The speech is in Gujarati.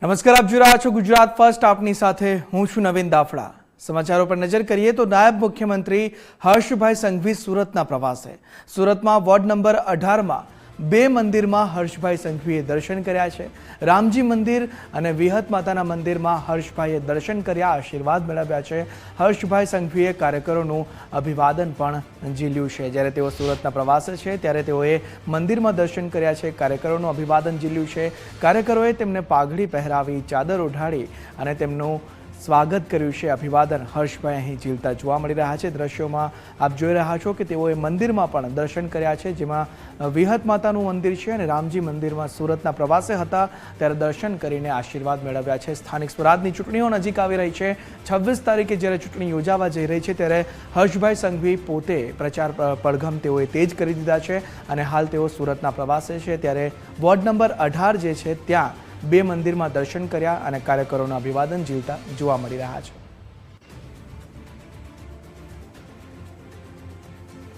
નમસ્કાર, આપ જોઈ રહ્યા છો ગુજરાત ફર્સ્ટ. આપની સાથે હું છું નવીન દાફડા. સમાચારો પર નજર કરીએ તો નાયબ મુખ્યમંત્રી હર્ષભાઈ સંઘવી સુરતના પ્રવાસે. સુરતમાં વોર્ડ નંબર 18માં બે મંદિરમાં હર્ષભાઈ સંઘવીએ દર્શન કર્યા છે. રામજી મંદિર અને વિહત માતાના મંદિરમાં હર્ષભાઈએ દર્શન કર્યા, આશીર્વાદ મેળવ્યા છે. હર્ષભાઈ સંઘવીએ કાર્યકરોનું અભિવાદન પણ ઝીલ્યું છે. જ્યારે તેઓ સુરતના પ્રવાસે છે ત્યારે તેઓએ મંદિરમાં દર્શન કર્યા છે, કાર્યકરોનું અભિવાદન ઝીલ્યું છે. કાર્યકરોએ તેમને પાઘડી પહેરાવી, ચાદર ઓઢાડી અને તેમનું સ્વાગત કર્યું છે. અભિવાદન હર્ષભાઈ અહીં ઝીલતા જોવા મળી રહ્યા છે. દ્રશ્યોમાં આપ જોઈ રહ્યા છો કે તેઓએ મંદિરમાં પણ દર્શન કર્યા છે, જેમાં વિહત માતાનું મંદિર છે અને રામજી મંદિરમાં સુરતના પ્રવાસે હતા ત્યારે દર્શન કરીને આશીર્વાદ મેળવ્યા છે. સ્થાનિક સ્વરાજની ચૂંટણીઓ નજીક આવી રહી છે. 26 તારીખે જ્યારે ચૂંટણી યોજાવા જઈ રહી છે ત્યારે હર્ષભાઈ સંઘવી પોતે પ્રચાર પડઘમ તેઓએ તેજ કરી દીધા છે અને હાલ તેઓ સુરતના પ્રવાસે છે. ત્યારે વોર્ડ નંબર 18 જે છે ત્યાં બે મંદિરમાં દર્શન કર્યા અને કાર્યકરોના અભિવાદન ઝીલતા જોવા મળી રહ્યા છે.